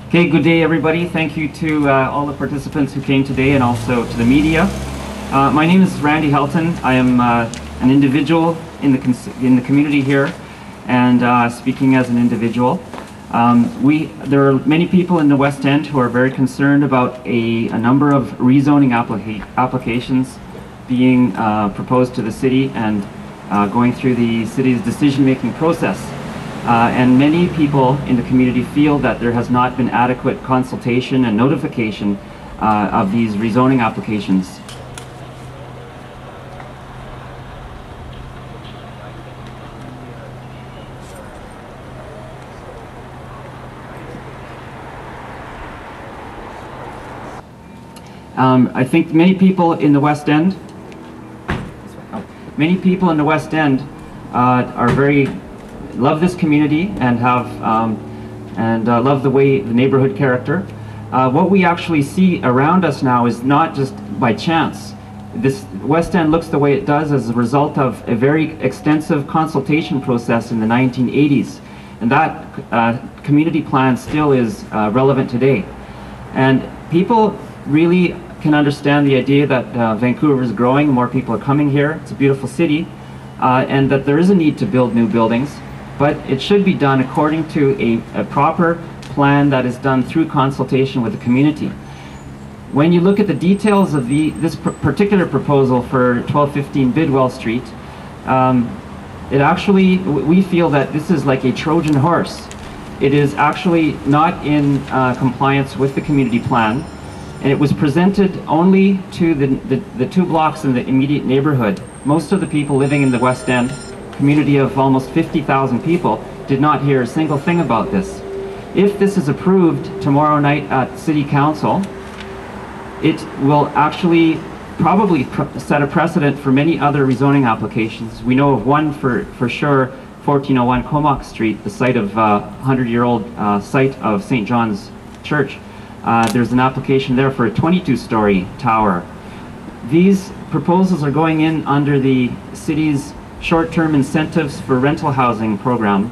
Okay, good day everybody. Thank you to all the participants who came today and also to the media. My name is Randy Helten. I am an individual in the community here and speaking as an individual. There are many people in the West End who are very concerned about a number of rezoning applications being proposed to the city and going through the city's decision-making process. And many people in the community feel that there has not been adequate consultation and notification of these rezoning applications. I think many people in the West End, love this community and have love the neighborhood character. What we actually see around us now is not just by chance. This West End looks the way it does as a result of a very extensive consultation process in the 1980s, and that community plan still is relevant today. And people really can understand the idea that Vancouver is growing, more people are coming here, it's a beautiful city, and that there is a need to build new buildings. But it should be done according to a proper plan that is done through consultation with the community. When you look at the details of this particular proposal for 1215 Bidwell Street, we feel that this is like a Trojan horse. It is actually not in compliance with the community plan, and it was presented only to the 2 blocks in the immediate neighborhood. Most of the people living in the West End, community of almost 50,000 people, did not hear a single thing about this. If this is approved tomorrow night at City Council, it will actually probably set a precedent for many other rezoning applications. We know of one for sure, 1401 Comox Street, the site of 100-year-old site of St. John's Church. There's an application there for a 22-story tower. These proposals are going in under the city's short-term incentives for rental housing program.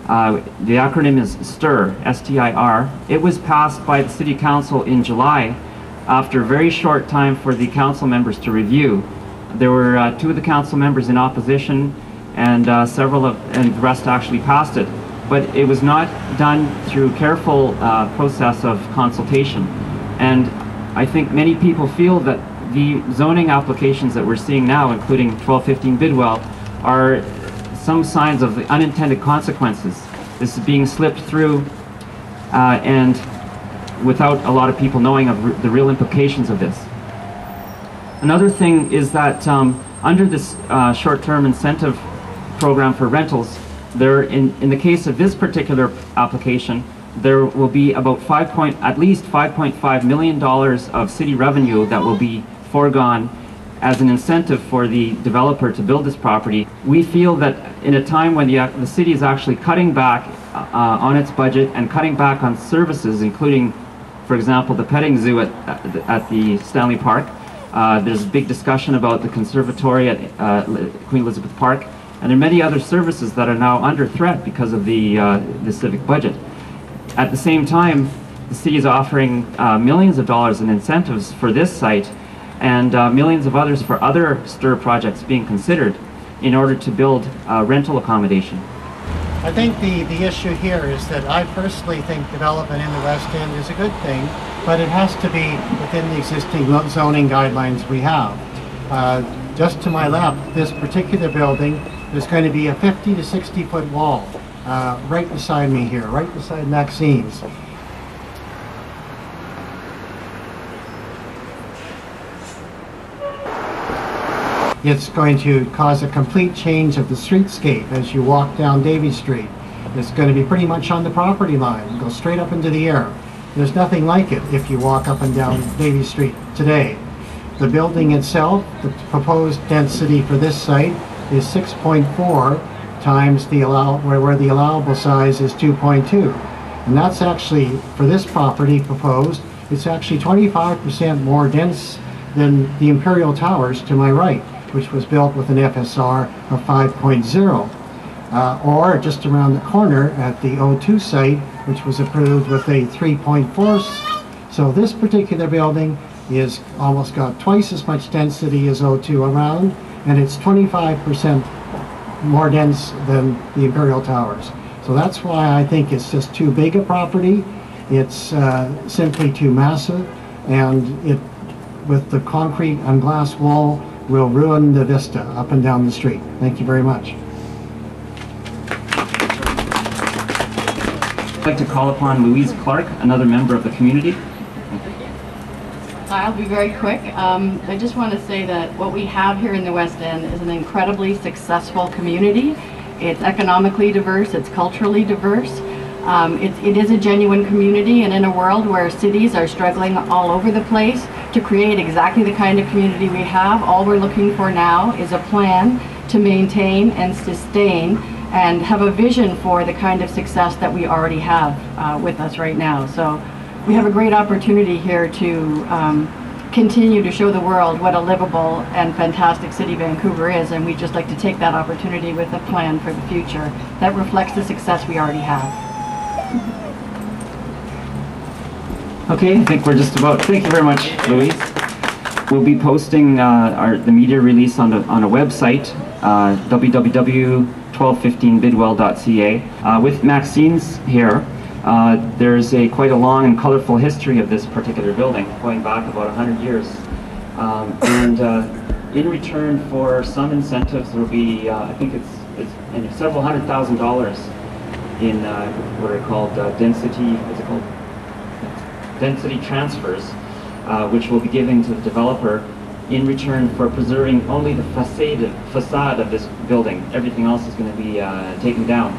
The acronym is STIR, S-T-I-R. It was passed by the City Council in July after a very short time for the council members to review. There were 2 of the council members in opposition, and the rest actually passed it. But it was not done through careful process of consultation. And I think many people feel that the zoning applications that we're seeing now, including 1215 Bidwell, are some signs of the unintended consequences. This is being slipped through and without a lot of people knowing of the real implications of this. Another thing is that under this short-term incentive program for rentals, in the case of this particular application, there will be about at least $5.5 million of city revenue that will be foregone as an incentive for the developer to build this property. We feel that in a time when the city is actually cutting back on its budget and cutting back on services, including, for example, the petting zoo at the Stanley Park. There's a big discussion about the conservatory at Queen Elizabeth Park, and there are many other services that are now under threat because of the civic budget. At the same time, the city is offering millions of dollars in incentives for this site and millions of others for other STIR projects being considered in order to build rental accommodation. I think the issue here is that I personally think development in the West End is a good thing, but it has to be within the existing zoning guidelines we have. Just to my left, this particular building, there's going to be a 50 to 60 foot wall right beside me here, right beside Maxine's. It's going to cause a complete change of the streetscape as you walk down Davie Street. It's going to be pretty much on the property line, go straight up into the air. There's nothing like it if you walk up and down Davie Street today. The building itself, the proposed density for this site is 6.4 times where the allowable size is 2.2. And that's actually, for this property proposed, it's actually 25% more dense than the Imperial Towers to my right, which was built with an FSR of 5.0. or just around the corner at the O2 site, which was approved with a 3.4. So this particular building is almost got twice as much density as O2 around, and it's 25% more dense than the Imperial Towers. So that's why I think it's just too big a property. It's simply too massive, and it, with the concrete and glass wall, will ruin the vista up and down the street. Thank you very much. I'd like to call upon Louise Clark, another member of the community. I'll be very quick. I just want to say that what we have here in the West End is an incredibly successful community. It's economically diverse, it's culturally diverse. It is a genuine community, and in a world where cities are struggling all over the place to create exactly the kind of community we have, all we're looking for now is a plan to maintain and sustain and have a vision for the kind of success that we already have with us right now. So we have a great opportunity here to continue to show the world what a livable and fantastic city Vancouver is, and we'd just like to take that opportunity with a plan for the future that reflects the success we already have. Okay, I think we're just about, thank you very much, Louise. We'll be posting the media release on a website, www.1215bidwell.ca. With Maxine's here, there's quite a long and colorful history of this particular building, going back about 100 years. In return for some incentives, there will be, I think it's several $100,000 in what are called density transfers, which will be given to the developer in return for preserving only the facade of this building. Everything else is going to be taken down.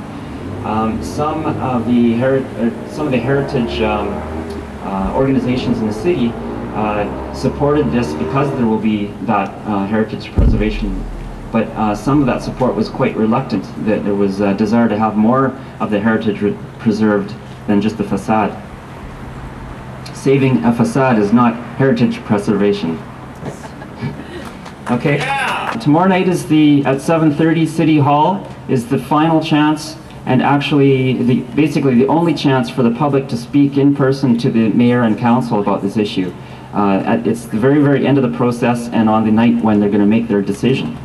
Some of the heritage organizations in the city supported this because there will be that heritage preservation, but some of that support was quite reluctant, that there was a desire to have more of the heritage preserved than just the facade. Saving a facade is not heritage preservation. Okay. Yeah. Tomorrow night is at 7:30 City Hall is the final chance, and actually basically the only chance for the public to speak in person to the mayor and council about this issue. It's the very, very end of the process, and on the night when they're going to make their decision.